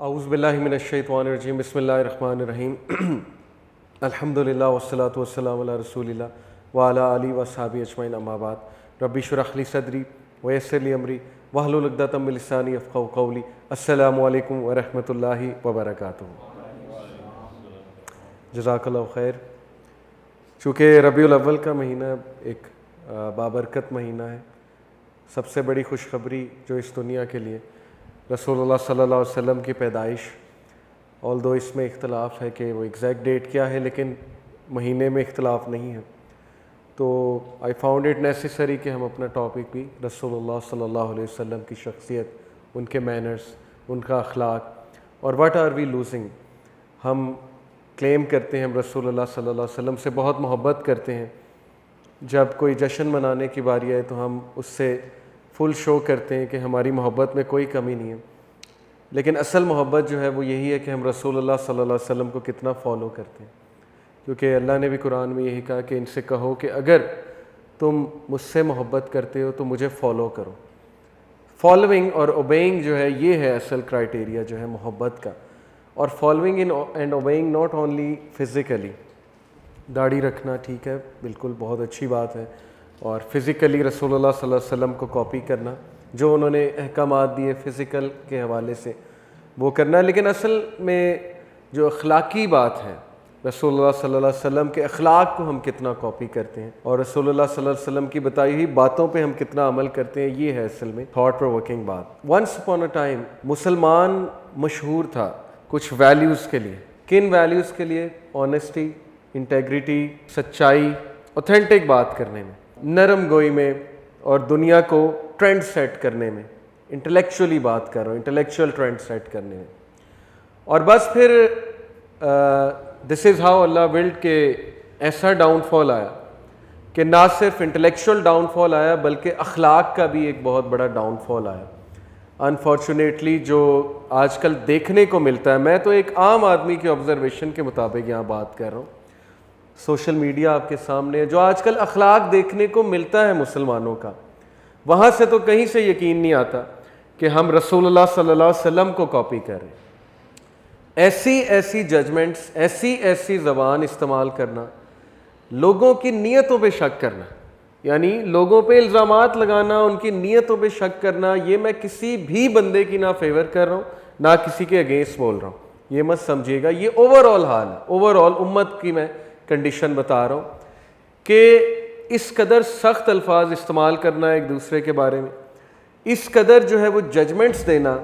اعوذ باللہ من الشیطان الرجیم بسم اللہ الرحمن الرحیم الحمدللہ والصلاۃ والسلام علی رسول اللہ وعلی آلہ وصحبہ اجمعین اما بعد رب اشرح لی صدری ویسر لی امری واحلل عقدۃ من لسانی یفقہوا قولی السلام علیکم ورحمۃ اللہ وبرکاتہ۔ جزاک اللہ خیر۔ چونکہ ربیع الاول کا مہینہ ایک بابرکت مہینہ ہے، سب سے بڑی خوشخبری جو اس دنیا کے لیے رسول اللہ صلی اللہ علیہ وسلم کی پیدائش، آلدو اس میں اختلاف ہے کہ وہ ایگزیکٹ ڈیٹ کیا ہے، لیکن مہینے میں اختلاف نہیں ہے، تو آئی فاؤنڈ اٹ نیسیسری کہ ہم اپنا ٹاپک بھی رسول اللہ صلی اللہ علیہ وسلم کی شخصیت، ان کے مینرز، ان کا اخلاق اور واٹ آر وی لوزنگ۔ ہم کلیم کرتے ہیں ہم رسول اللہ صلی اللہ علیہ وسلم سے بہت محبت کرتے ہیں، جب کوئی جشن منانے کی باری آئے تو ہم اس سے فل شو کرتے ہیں کہ ہماری محبت میں کوئی کمی نہیں ہے، لیکن اصل محبت جو ہے وہ یہی ہے کہ ہم رسول اللہ صلی اللہ علیہ وسلم کو کتنا فالو کرتے ہیں، کیونکہ اللہ نے بھی قرآن میں یہی کہا کہ ان سے کہو کہ اگر تم مجھ سے محبت کرتے ہو تو مجھے فالو کرو۔ فالوئنگ اور اوبیئنگ جو ہے یہ ہے اصل کرائٹیریا جو ہے محبت کا، اور following and obeying not only physically, داڑھی رکھنا ٹھیک ہے، بالکل بہت اچھی بات ہے، اور فزیکلی رسول اللہ صلی اللہ علیہ وسلم کو کاپی کرنا، جو انہوں نے احکامات دیے فزیکل کے حوالے سے وہ کرنا، لیکن اصل میں جو اخلاقی بات ہے رسول اللہ صلی اللہ علیہ وسلم کے اخلاق کو ہم کتنا کاپی کرتے ہیں اور رسول اللہ صلی اللہ علیہ وسلم کی بتائی ہوئی باتوں پہ ہم کتنا عمل کرتے ہیں، یہ ہے اصل میں تھاٹ پرووکنگ بات۔ ونس اپون اے ٹائم مسلمان مشہور تھا کچھ ویلیوز کے لیے۔ کن ویلیوز کے لیے؟ آنیسٹی، انٹیگریٹی، سچائی، اوتھینٹک بات کرنے میں، نرم گوئی میں، اور دنیا کو ٹرینڈ سیٹ کرنے میں، انٹلیکچولی بات کر رہا ہوں، انٹلیکچوئل ٹرینڈ سیٹ کرنے میں۔ اور بس پھر دس از ہاؤ اللہ ولڈ کہ ایسا ڈاؤن فال آیا کہ نہ صرف انٹلیکچوئل ڈاؤن فال آیا بلکہ اخلاق کا بھی ایک بہت بڑا ڈاؤن فال آیا۔ انفارچونیٹلی جو آج کل دیکھنے کو ملتا ہے، میں تو ایک عام آدمی کی آبزرویشن کے مطابق یہاں بات کر رہا ہوں، سوشل میڈیا آپ کے سامنے ہے، جو آج کل اخلاق دیکھنے کو ملتا ہے مسلمانوں کا، وہاں سے تو کہیں سے یقین نہیں آتا کہ ہم رسول اللہ صلی اللہ علیہ وسلم کو کاپی کر رہے ہیں۔ ایسی ججمنٹس، ایسی زبان استعمال کرنا، لوگوں کی نیتوں پہ شک کرنا، یعنی لوگوں پہ الزامات لگانا، ان کی نیتوں پہ شک کرنا، یہ میں کسی بھی بندے کی نہ فیور کر رہا ہوں نہ کسی کے اگینسٹ بول رہا ہوں، یہ مت سمجھیے گا، یہ اوور آل حال ہے، اوور آل امت کی میں کنڈیشن بتا رہا ہوں کہ اس قدر سخت الفاظ استعمال کرنا ایک دوسرے کے بارے میں، اس قدر جو ہے وہ ججمنٹس دینا،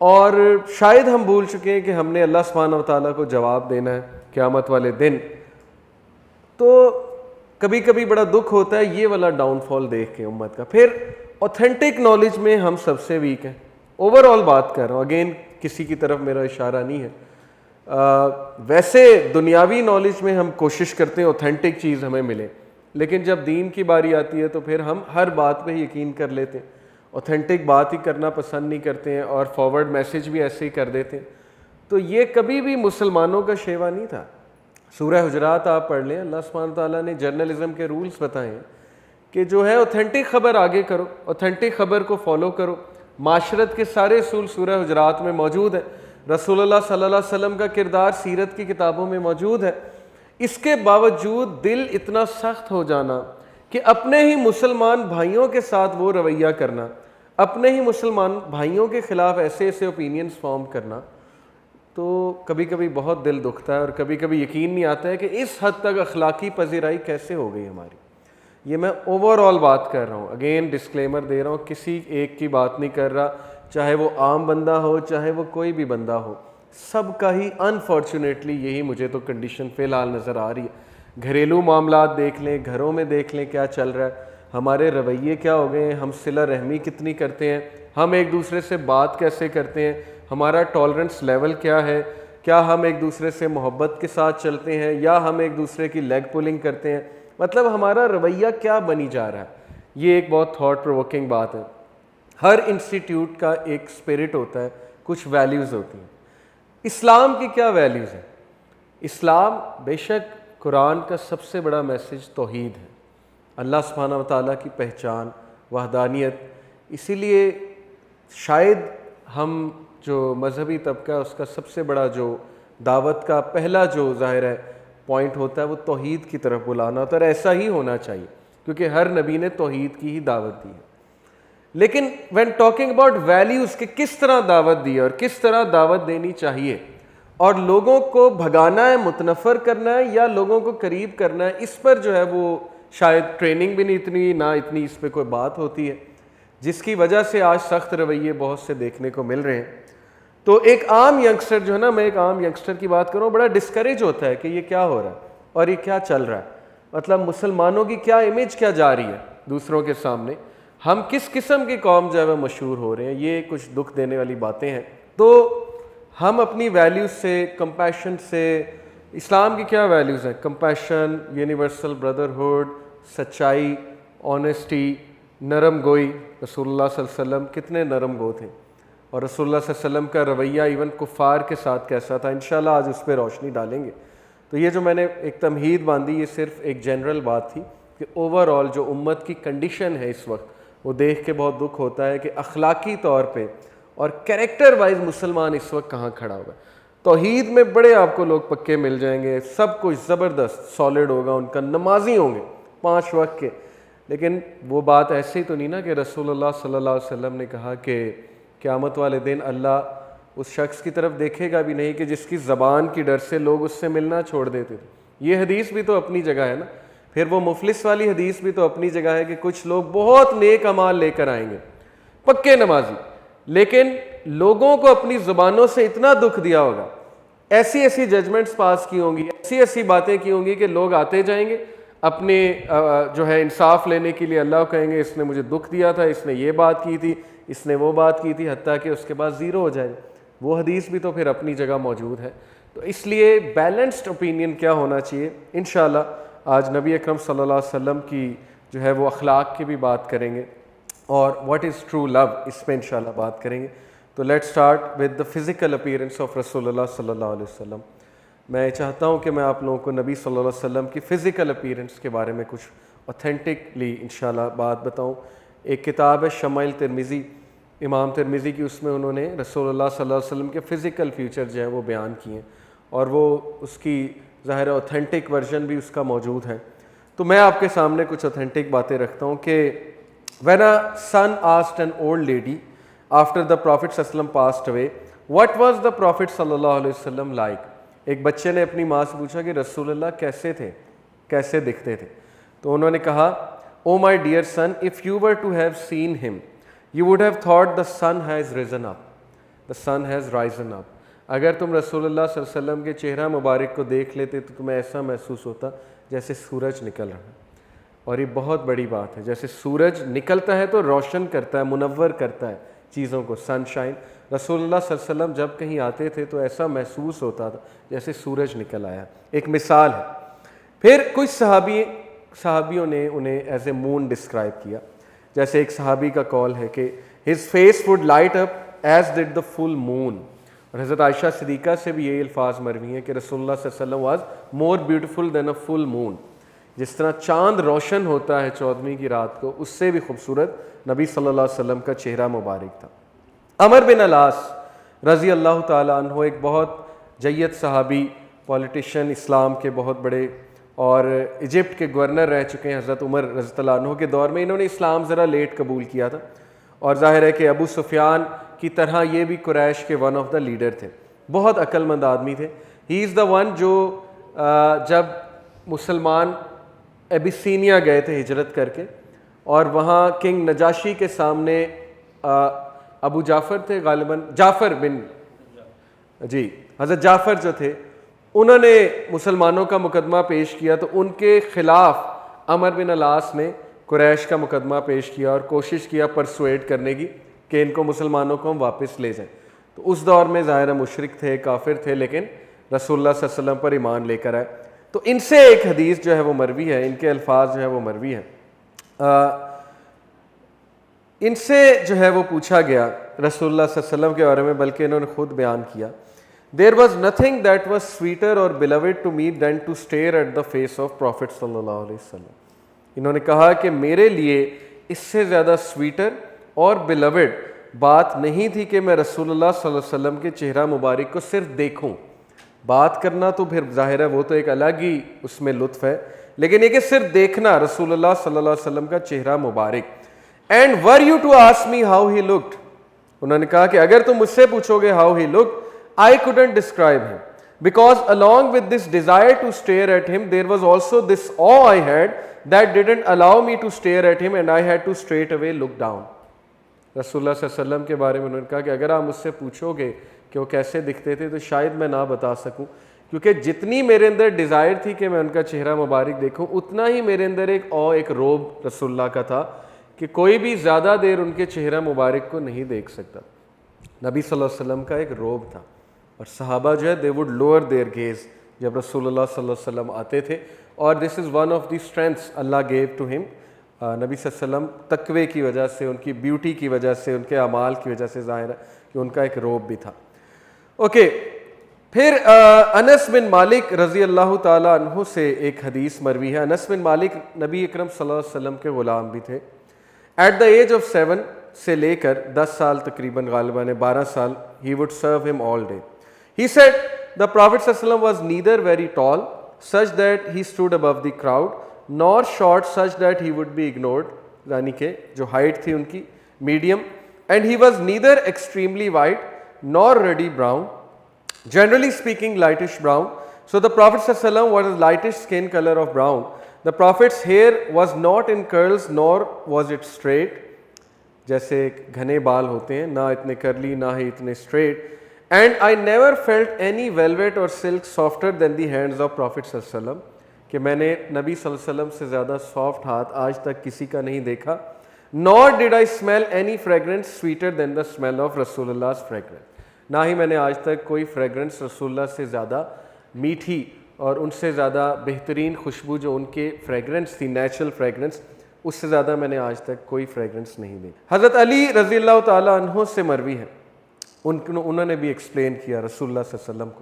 اور شاید ہم بھول چکے ہیں کہ ہم نے اللہ سبحانہ و تعالیٰ کو جواب دینا ہے قیامت والے دن، تو کبھی کبھی بڑا دکھ ہوتا ہے یہ والا ڈاؤن فال دیکھ کے امت کا۔ پھر اوتھینٹک نالج میں ہم سب سے ویک ہیں، اوور آل بات کر رہا ہوں، اگین کسی کی طرف میرا اشارہ نہیں ہے۔ ویسے دنیاوی نالج میں ہم کوشش کرتے ہیں اوتھینٹک چیز ہمیں ملے، لیکن جب دین کی باری آتی ہے تو پھر ہم ہر بات پہ یقین کر لیتے ہیں، اوتھینٹک بات ہی کرنا پسند نہیں کرتے ہیں، اور فارورڈ میسیج بھی ایسے ہی کر دیتے ہیں۔ تو یہ کبھی بھی مسلمانوں کا شیوا نہیں تھا۔ سورہ حجرات آپ پڑھ لیں، اللہ سبحانہ تعالیٰ نے جرنلزم کے رولز بتائے ہیں کہ جو ہے اوتھینٹک خبر آگے کرو، اوتھینٹک خبر کو فالو کرو۔ معاشرت کے سارے اصول سورہ حجرات میں موجود ہیں، رسول اللہ صلی اللہ علیہ وسلم کا کردار سیرت کی کتابوں میں موجود ہے۔ اس کے باوجود دل اتنا سخت ہو جانا کہ اپنے ہی مسلمان بھائیوں کے ساتھ وہ رویہ کرنا، اپنے ہی مسلمان بھائیوں کے خلاف ایسے اوپینینز فارم کرنا، تو کبھی کبھی بہت دل دکھتا ہے، اور کبھی کبھی یقین نہیں آتا ہے کہ اس حد تک اخلاقی پذیرائی کیسے ہو گئی ہماری۔ یہ میں اوور آل بات کر رہا ہوں، اگین ڈسکلیمر دے رہا ہوں، کسی ایک کی بات نہیں کر رہا، چاہے وہ عام بندہ ہو چاہے وہ کوئی بھی بندہ ہو، سب کا ہی انفارچونیٹلی یہی مجھے تو کنڈیشن فی الحال نظر آ رہی ہے۔ گھریلو معاملات دیکھ لیں، گھروں میں دیکھ لیں کیا چل رہا ہے، ہمارے رویے کیا ہو گئے ہیں، ہم صلہ رحمی کتنی کرتے ہیں، ہم ایک دوسرے سے بات کیسے کرتے ہیں، ہمارا ٹالرنس لیول کیا ہے، کیا ہم ایک دوسرے سے محبت کے ساتھ چلتے ہیں یا ہم ایک دوسرے کی لیگ پولنگ کرتے ہیں، مطلب ہمارا رویہ کیا بنی جا رہا ہے۔ یہ ایک بہت تھاٹ پرووکنگ بات ہے۔ ہر انسٹیٹیوٹ کا ایک اسپرٹ ہوتا ہے، کچھ ویلیوز ہوتی ہیں۔ اسلام کی کیا ویلیوز ہیں؟ اسلام بے شک قرآن کا سب سے بڑا میسج توحید ہے، اللہ سبحانہ و تعالیٰ کی پہچان، وحدانیت۔ اسی لیے شاید ہم جو مذہبی طبقہ ہے اس کا سب سے بڑا جو دعوت کا پہلا جو ظاہر ہے پوائنٹ ہوتا ہے وہ توحید کی طرف بلانا ہوتا ہے، اور ایسا ہی ہونا چاہیے کیونکہ ہر نبی نے توحید کی ہی دعوت دی ہے۔ لیکن وین ٹاکنگ اباؤٹ ویلیوز کہ کس طرح دعوت دی ہے اور کس طرح دعوت دینی چاہیے، اور لوگوں کو بھگانا ہے، متنفر کرنا ہے یا لوگوں کو قریب کرنا ہے، اس پر جو ہے وہ شاید ٹریننگ بھی نہیں اتنی اس پہ کوئی بات ہوتی ہے، جس کی وجہ سے آج سخت رویے بہت سے دیکھنے کو مل رہے ہیں۔ تو ایک عام ینگسٹر جو ہے نا، میں ایک عام ینگسٹر کی بات کروں، بڑا ڈسکریج ہوتا ہے کہ یہ کیا ہو رہا ہے اور یہ کیا چل رہا ہے، مطلب مسلمانوں کی کیا امیج کیا جا رہی ہے دوسروں کے سامنے، ہم کس قسم کی قوم جو ہے وہ مشہور ہو رہے ہیں، یہ کچھ دکھ دینے والی باتیں ہیں۔ تو ہم اپنی ویلیوز سے، کمپیشن سے، اسلام کی کیا ویلیوز ہیں؟ کمپیشن، یونیورسل بردرہڈ، سچائی، آنیسٹی، نرم گوئی۔ رسول اللہ صلی اللہ علیہ وسلم کتنے نرم گو تھے، اور رسول اللہ صلی اللہ علیہ وسلم کا رویہ ایون کفار کے ساتھ کیسا تھا، انشاءاللہ آج اس پہ روشنی ڈالیں گے۔ تو یہ جو میں نے ایک تمہید باندھی، یہ صرف ایک جنرل بات تھی کہ اوور آل جو امت کی کنڈیشن ہے اس وقت، وہ دیکھ کے بہت دکھ ہوتا ہے کہ اخلاقی طور پہ اور کریکٹر وائز مسلمان اس وقت کہاں کھڑا ہوا ہے۔ توحید میں بڑے آپ کو لوگ پکے مل جائیں گے، سب کچھ زبردست سالڈ ہوگا ان کا، نمازی ہوں گے 5 وقت کے، لیکن وہ بات ایسی تو نہیں نا کہ رسول اللہ صلی اللہ علیہ وسلم نے کہا کہ قیامت والے دن اللہ اس شخص کی طرف دیکھے گا بھی نہیں کہ جس کی زبان کی ڈر سے لوگ اس سے ملنا چھوڑ دیتے تھے۔ یہ حدیث بھی تو اپنی جگہ ہے نا۔ پھر وہ مفلس والی حدیث بھی تو اپنی جگہ ہے کہ کچھ لوگ بہت نیک اعمال لے کر آئیں گے، پکے نمازی، لیکن لوگوں کو اپنی زبانوں سے اتنا دکھ دیا ہوگا، ایسی ایسی ججمنٹس پاس کی ہوں گی، ایسی ایسی باتیں کی ہوں گی کہ لوگ آتے جائیں گے اپنے جو ہے انصاف لینے کے لیے، اللہ کو کہیں گے اس نے مجھے دکھ دیا تھا، اس نے یہ بات کی تھی، اس نے وہ بات کی تھی، حتیٰ کہ اس کے بعد زیرو ہو جائے۔ وہ حدیث بھی تو پھر اپنی جگہ موجود ہے۔ تو اس لیے بیلنسڈ اوپینین کیا ہونا چاہیے، انشاءاللہ آج نبی اکرم صلی اللہ علیہ وسلم کی جو ہے وہ اخلاق کی بھی بات کریں گے، اور واٹ از ٹرو لو اس پہ انشاءاللہ بات کریں گے۔ تو let start with the physical appearance of رسول اللہ صلی اللہ علیہ وسلم۔ میں چاہتا ہوں کہ میں آپ لوگوں کو نبی صلی اللہ علیہ وسلم کی فزیکل اپیرنس کے بارے میں کچھ اوتھینٹکلی انشاءاللہ بات بتاؤں۔ ایک کتاب ہے شمائل ترمذی، امام ترمذی کی، اس میں انہوں نے رسول اللہ صلی اللہ علیہ وسلم کے فزیکل فیچر جو ہیں وہ بیان کیے ہیں، اور وہ اس کی ظاہر اوتھینٹک ورژن بھی اس کا موجود ہے۔ تو میں آپ کے سامنے کچھ اوتھینٹک باتیں رکھتا ہوں کہ when a son asked an old lady after the Prophet صلی اللہ علیہ وسلم passed away, what was the Prophet صلی اللہ علیہ وسلم like؟ ایک بچے نے اپنی ماں سے پوچھا کہ رسول اللہ کیسے تھے، کیسے دکھتے تھے؟ تو انہوں نے کہا oh my dear son, if you were to have seen him, you would have thought the sun has risen up. The sun has risen up. اگر تم رسول اللہ صلی اللہ علیہ وسلم کے چہرہ مبارک کو دیکھ لیتے تو تمہیں ایسا محسوس ہوتا جیسے سورج نکل رہا ہے۔ اور یہ بہت بڑی بات ہے، جیسے سورج نکلتا ہے تو روشن کرتا ہے، منور کرتا ہے چیزوں کو، سن شائن۔ رسول اللہ صلی اللہ علیہ وسلم جب کہیں آتے تھے تو ایسا محسوس ہوتا تھا جیسے سورج نکل آیا۔ ایک مثال ہے۔ پھر کچھ صحابیوں نے انہیں ایز اے مون ڈسکرائب کیا، جیسے ایک صحابی کا قول ہے کہ his face would light up as did the full moon۔ اور حضرت عائشہ صدیقہ سے بھی یہی الفاظ مروی ہیں کہ رسول اللہ صلی اللہ علیہ وسلم was more beautiful than a full moon۔ جس طرح چاند روشن ہوتا ہے 14ویں کی رات کو، اس سے بھی خوبصورت نبی صلی اللہ علیہ وسلم کا چہرہ مبارک تھا۔ عمر بن العاص رضی اللہ تعالیٰ عنہ ایک بہت جید صحابی، پولیٹیشین، اسلام کے بہت بڑے، اور ایجپٹ کے گورنر رہ چکے ہیں حضرت عمر رضی اللہ عنہ کے دور میں۔ انہوں نے اسلام ذرا لیٹ قبول کیا تھا، اور ظاہر ہے کہ ابو سفیان کی طرح یہ بھی قریش کے ون آف دا لیڈر تھے، بہت عقل مند آدمی تھے۔ ہی از دا ون جو جب مسلمان ایبیسینیا گئے تھے ہجرت کر کے، اور وہاں کنگ نجاشی کے سامنے ابو جعفر تھے غالباً، جعفر بن حضرت جعفر جو تھے، انہوں نے مسلمانوں کا مقدمہ پیش کیا، تو ان کے خلاف عمر بن العاص نے قریش کا مقدمہ پیش کیا اور کوشش کیا پرسویٹ کرنے کی کہ ان کو مسلمانوں کو ہم واپس لے جائیں۔ تو اس دور میں ظاہر مشرک تھے، کافر تھے، لیکن رسول اللہ صلی اللہ علیہ وسلم پر ایمان لے کر آئے۔ تو ان سے ایک حدیث جو ہے وہ مروی ہے، ان کے الفاظ جو ہے وہ مروی ہیں۔ ان سے جو ہے وہ پوچھا گیا رسول اللہ صلی اللہ علیہ وسلم کے بارے میں، بلکہ انہوں نے خود بیان کیا، There was nothing that was sweeter or beloved to me than to stare at the face of Prophet صلی اللہ علیہ وسلم۔ انہوں نے کہا کہ میرے لیے اس سے زیادہ سویٹر اور بیلوڈ بات نہیں تھی کہ میں رسول اللہ صلی اللہ علیہ وسلم کے چہرہ مبارک کو صرف دیکھوں. بات کرنا تو پھر ظاہر ہے وہ تو ایک الگ ہی اس میں لطف ہے, لیکن یہ کہ صرف دیکھنا رسول اللہ صلی اللہ علیہ وسلم کا چہرہ مبارک. And were you to ask me how he looked, انہوں نے کہا کہ اگر تم مجھ سے پوچھو گے how he looked, I couldn't describe him, because along with this desire to stare at him, there was also this awe I had that didn't allow me to stare at him, and I had to straight away look down. رسول اللہ صلی اللہ علیہ وسلم کے بارے میں انہوں نے کہا کہ اگر آپ مجھ سے پوچھو گے کہ وہ کیسے دکھتے تھے تو شاید میں نہ بتا سکوں, کیونکہ جتنی میرے اندر ڈیزائر تھی کہ میں ان کا چہرہ مبارک دیکھوں, اتنا ہی میرے اندر ایک روب رسول اللہ کا تھا کہ کوئی بھی زیادہ دیر ان کے چہرہ مبارک کو نہیں دیکھ سکتا. نبی صلی اللہ علیہ وسلم کا ایک روب تھا, اور صحابہ جو ہے they would lower their gaze جب رسول اللہ صلی اللہ علیہ وسلم آتے تھے, اور this is one of the strengths Allah gave to him. نبی صلی اللہ علیہ وسلم تقوی کی وجہ سے, ان کی بیوٹی کی وجہ سے, ان کے اعمال کی وجہ سے ظاہر ہے کہ ان کا ایک روب بھی تھا. اوکے, پھر انس بن مالک رضی اللہ تعالیٰ عنہ سے ایک حدیث مروی ہے. انس بن مالک نبی اکرم صلی اللہ علیہ وسلم کے غلام بھی تھے. ایٹ دا ایج آف 7 سے لے کر 10 سال تقریباً, غالباً 12 سال, he would serve him all day. He said the Prophet ﷺ was neither very tall such that he stood above the crowd, nor short such that he would be ignored, یعنی کہ جو ہائٹ تھی ان کی medium, and he was neither extremely white nor ruddy brown, generally speaking lightish brown. So the Prophet ﷺ was a lightish skin color of brown. The Prophet's hair was not in curls nor was it straight, جیسے گھنے بال ہوتے ہیں, نہ اتنے کرلی نہ ہی اتنے street. And I never felt any velvet or silk softer than the hands of Prophet صلی اللہ علیہ وسلم, کہ میں نے نبی صلی اللہ علیہ وسلم سے زیادہ سافٹ ہاتھ آج تک کسی کا نہیں دیکھا. Nor did I smell any fragrance sweeter than the smell of رسول اللہ fragrance, نہ ہی میں نے آج تک کوئی فریگرنس رسول اللہ سے زیادہ میٹھی اور ان سے زیادہ بہترین خوشبو جو ان کے فریگرنس تھی, نیچرل فریگرنس, اس سے زیادہ میں نے آج تک کوئی فریگرنس نہیں دی. حضرت علی رضی اللہ تعالیٰ عنہ سے مروی ہے, انہوں نے بھی ایکسپلین کیا رسول اللہ صلی اللہ علیہ وسلم کو.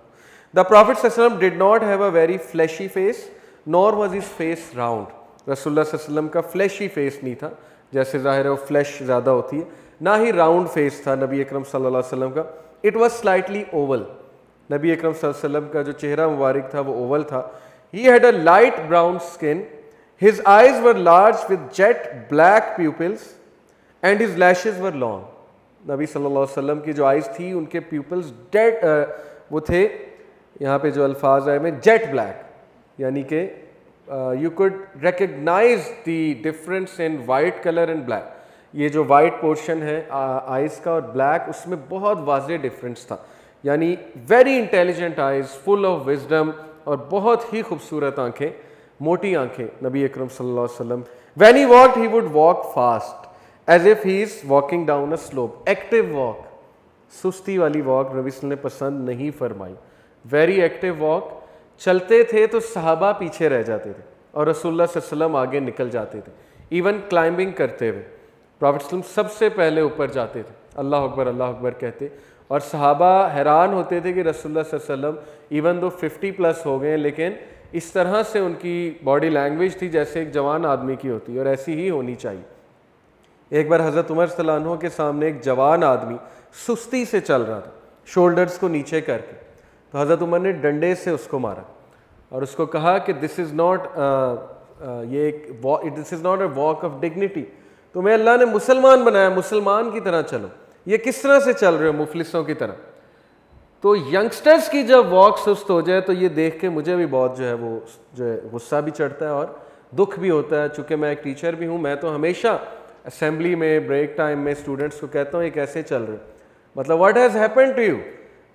The Prophet صلی اللہ علیہ وسلم did not have a very fleshy face, nor was his face round. رسول اللہ صلی اللہ علیہ وسلم کا فلیشی فیس نہیں تھا, جیسے ظاہر ہے وہ فلیش زیادہ ہوتی ہے, نہ ہی راؤنڈ فیس تھا نبی اکرم صلی اللہ علیہ وسلم کا. It was slightly oval. نبی اکرم صلی اللہ علیہ وسلم کا جو چہرہ مبارک تھا وہ اوول تھا. He had a light brown skin. His eyes were large with jet black pupils and his lashes were long. نبی صلی اللہ علیہ وسلم کی جو آئیز تھی ان کے پیپلز ڈیٹ وہ تھے, یہاں پہ جو الفاظ آئے میں جیٹ بلیک, یعنی کہ you could recognize the difference in white colour and black. یہ جو وائٹ پورشن ہے آئیز کا اور بلیک, اس میں بہت واضح ڈفرینس تھا, یعنی very intelligent eyes, full of wisdom, اور بہت ہی خوبصورت آنکھیں, موٹی آنکھیں نبی اکرم صلی اللہ علیہ وسلم. When he walked he would walk fast as if he is walking down a slope. Active walk, سستی والی واک نبی صلی اللہ علیہ وسلم نے پسند نہیں فرمائی. ویری ایکٹیو واک, چلتے تھے تو صحابہ پیچھے رہ جاتے تھے اور رسول اللہ صلی اللہ علیہ وسلم آگے نکل جاتے تھے. ایون کلائمبنگ کرتے ہوئے پروفیٹ صلی اللہ علیہ وسلم سب سے پہلے اوپر جاتے تھے, اللہ اکبر کہتے, اور صحابہ حیران ہوتے تھے کہ رسول اللہ صلی اللہ علیہ وسلم ایون دو 50+ ہو گئے لیکن اس طرح سے ان کی باڈی لینگویج تھی جیسے ایک جوان آدمی کی ہوتی ہے, اور ایسی ہی ہونی چاہیے. ایک بار حضرت عمر صلی اللہ عنہ کے سامنے ایک جوان آدمی سستی سے چل رہا تھا, شولڈرز کو نیچے کر کے, تو حضرت عمر نے ڈنڈے سے اس کو مارا اور اس کو کہا کہ this is not a walk of dignity, تمہیں اللہ نے مسلمان بنایا, مسلمان کی طرح چلو, یہ کس طرح سے چل رہے ہو مفلسوں کی طرح. تو ینگسٹرز کی جب واک سست ہو جائے تو یہ دیکھ کے مجھے بھی بہت جو ہے غصہ بھی چڑھتا ہے اور دکھ بھی ہوتا ہے. چونکہ میں ایک ٹیچر بھی ہوں, میں تو ہمیشہ اسمبلی میں بریک ٹائم میں اسٹوڈنٹس کو کہتا ہوں یہ کیسے چل رہے, مطلب what has happen to you,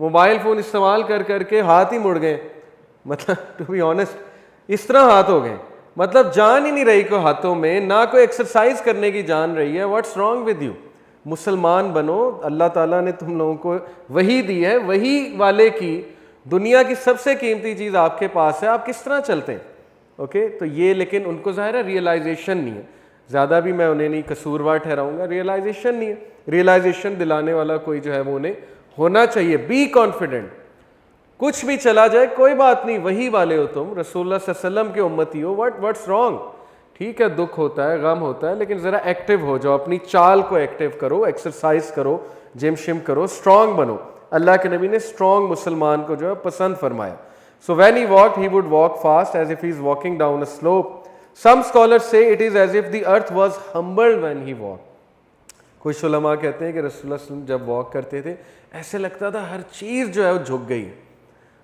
mobile phone استعمال کر کے ہاتھ ہی مڑ گئے, مطلب ٹو بی آنیسٹ اس طرح ہاتھ ہو گئے, مطلب جان ہی نہیں رہی کوئی ہاتھوں میں, نہ کوئی ایکسرسائز کرنے کی جان رہی ہے. واٹس رانگ ود یو, مسلمان بنو, اللہ تعالیٰ نے تم لوگوں کو وہی دی ہے, وہی والے کی دنیا کی سب سے قیمتی چیز آپ کے پاس ہے, آپ کس طرح چلتے ہیں. اوکے, تو یہ لیکن ان کو ظاہر ہے ریئلائزیشن نہیں ہے, زیادہ بھی میں انہیں نہیں قصوروار ٹھہراؤں گا, ریئلائزیشن نہیں ہے. ریئلائزیشن دلانے والا کوئی جو ہے وہ انہیں ہونا چاہیے. بی کانفیڈنٹ, کچھ بھی چلا جائے کوئی بات نہیں, وہی والے ہو تم, رسول اللہ صلی اللہ علیہ وسلم کے امتی ہو, واٹس رانگ, ٹھیک ہے دکھ ہوتا ہے, غم ہوتا ہے, لیکن ذرا ایکٹیو ہو جاؤ, اپنی چال کو ایکٹیو کرو, ایکسرسائز کرو, جم شم کرو, اسٹرانگ بنو. اللہ کے نبی نے اسٹرانگ مسلمان کو جو ہے پسند فرمایا. So when he walked, he would walk fast as if he is walking down a slope. Some scholars say it is as if the earth was humbled when he walked. کچھ علماء کہتے ہیں کہ رسول اللہ صلی اللہ علیہ وسلم جب واک کرتے تھے ایسے لگتا تھا ہر چیز جو ہے وہ جھک گئی,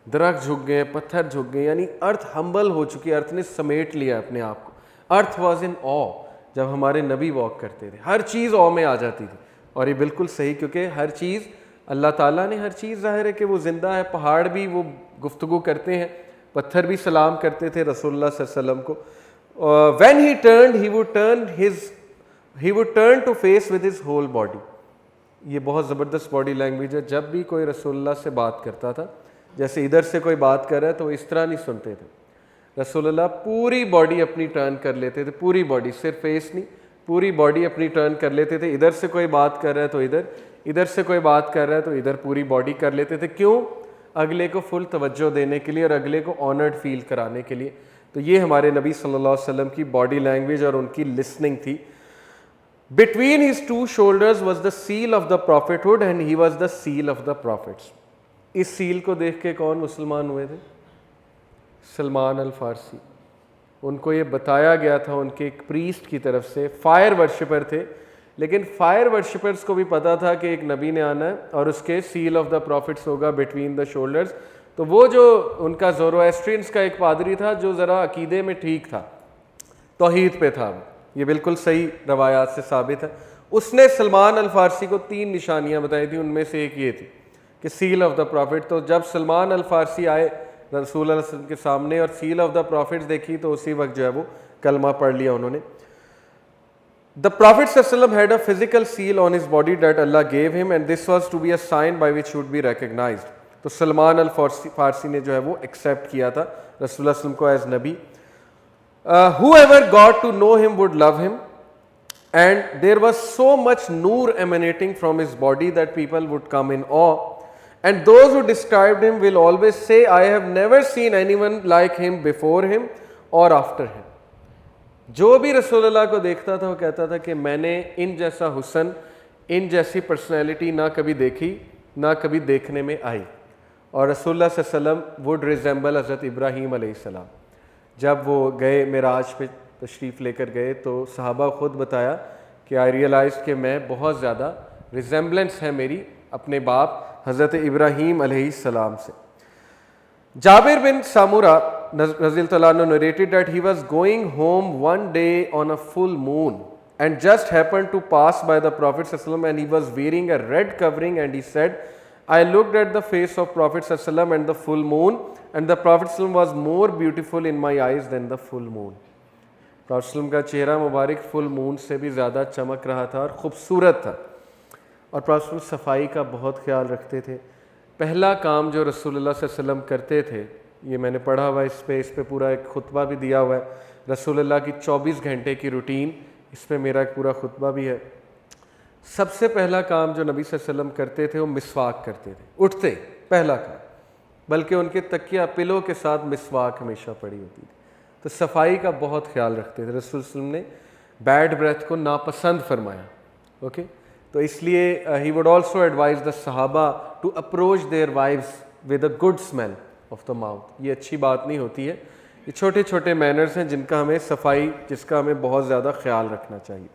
درخت جھک گئے, پتھر جھک گئے, یعنی ارتھ ہمبل ہو چکی ہے, ارتھ نے سمیٹ لیا اپنے آپ کو. ارتھ واز ان او. جب ہمارے نبی واک کرتے تھے ہر چیز او میں آ جاتی تھی. اور یہ بالکل صحیح, کیونکہ ہر چیز اللہ تعالیٰ نے ہر چیز ظاہر ہے کہ وہ زندہ ہے. پہاڑ بھی وہ گفتگو کرتے ہیں, پتھر بھی سلام کرتے تھے رسول اللہ صلی اللہ علیہ وسلم کو. when he turned he would turn to face with his whole body. یہ بہت زبردست باڈی لینگویج ہے. جب بھی کوئی رسول اللہ سے بات کرتا تھا, جیسے ادھر سے کوئی بات کر رہا ہے تو وہ اس طرح نہیں سنتے تھے. رسول اللہ پوری باڈی اپنی ٹرن کر لیتے تھے, پوری باڈی, صرف فیس نہیں, پوری باڈی اپنی ٹرن کر لیتے تھے. ادھر سے کوئی بات کر رہا ہے تو ادھر, ادھر سے کوئی بات کر رہا ہے تو ادھر, پوری باڈی کر لیتے تھے. کیوں؟ اگلے کو فل توجہ دینے کے لیے اور اگلے کو آنرڈ فیل کرانے کے لیے. تو یہ ہمارے نبی صلی اللہ علیہ وسلم کی باڈی لینگویج اور ان کی لسننگ تھی. Between his two shoulders was the seal of the prophethood and he was the seal of the prophets. اس سیل کو دیکھ کے کون مسلمان ہوئے تھے؟ سلمان الفارسی. ان کو یہ بتایا گیا تھا ان کے ایک پریسٹ کی طرف سے, فائر ورشپر تھے, لیکن فائر ورشپرز کو بھی پتا تھا کہ ایک نبی نے آنا ہے اور اس کے سیل آف دا پروفٹس ہوگا بٹوین دا شولڈرز. تو وہ جو ان کا زورواسٹرینس کا ایک پادری تھا جو ذرا عقیدے میں ٹھیک تھا, توحید پہ تھا, یہ بالکل صحیح روایات سے ثابت ہے, اس نے سلمان الفارسی کو 3 نشانیاں بتائی تھیں. ان میں سے ایک یہ تھی کہ سیل آف دا پروفٹ. تو جب سلمان الفارسی آئے رسول اللہ صلی اللہ علیہ وسلم کے سامنے اور سیل آف دا پروفٹس دیکھی تو اسی وقت جو ہے وہ کلمہ پڑھ لیا انہوں نے. The Prophet ﷺ had a physical seal on his body that Allah gave him and this was to be a sign by which he would be recognized. تو سلمان الفارسی نے جو ہے وہ ایکسیپٹ کیا تھا رسول اللہ صلی اللہ علیہ وسلم کو ایز نبی. Whoever got to know him would love him and there was so much noor emanating from his body that people would come in awe. And those who described him will always say, I have never seen anyone like him before him or after him. جو بھی رسول اللہ کو دیکھتا تھا وہ کہتا تھا کہ میں نے ان جیسا حسن, ان جیسی پرسنالٹی نہ کبھی دیکھی نہ کبھی دیکھنے میں آئی. اور رسول اللہ صلی اللہ علیہ وسلم would resemble حضرت ابراہیم علیہ السلام. جب وہ گئے معراج پہ تشریف لے کر گئے تو صحابہ خود بتایا کہ آئی ریئلائز کہ میں بہت زیادہ ریزمبلنس ہے میری اپنے باپ حضرت ابراہیم علیہ السلام سے. جابر بن سامورہ رضی اللہ عنہ narrated that he was going home one day on a full moon and just happened to pass by the Prophet ﷺ and he was wearing a red covering and he said, I looked at the face of Prophet ﷺ and the full moon and the Prophet ﷺ was more beautiful in my eyes than the full moon. Prophet ﷺ کا چہرہ مبارک فل مون سے بھی زیادہ چمک رہا تھا اور خوبصورت تھا. اور Prophet ﷺ صفائی کا بہت خیال رکھتے تھے. پہلا کام جو رسول اللہ صلی اللہ علیہ وسلم کرتے تھے, یہ میں نے پڑھا ہوا ہے, اس پہ پورا ایک خطبہ بھی دیا ہوا ہے, رسول اللہ کی 24 گھنٹے کی روٹین, اس پہ میرا ایک پورا خطبہ بھی ہے. سب سے پہلا کام جو نبی صلی اللہ علیہ وسلم کرتے تھے وہ مسواک کرتے تھے. اٹھتے پہلا کام, بلکہ ان کے تکیہ پلو کے ساتھ مسواک ہمیشہ پڑی ہوتی تھی. تو صفائی کا بہت خیال رکھتے تھے. رسول اللہ علیہ وسلم نے بیڈ بریتھ کو ناپسند فرمایا. اوکے, تو اس لیے he would also advise the صحابہ to approach their wives with a good smell of the mouth. یہ اچھی بات نہیں ہوتی ہے. یہ چھوٹے چھوٹے مینرز ہیں جن کا ہمیں صفائی, جس کا ہمیں بہت زیادہ خیال رکھنا چاہیے.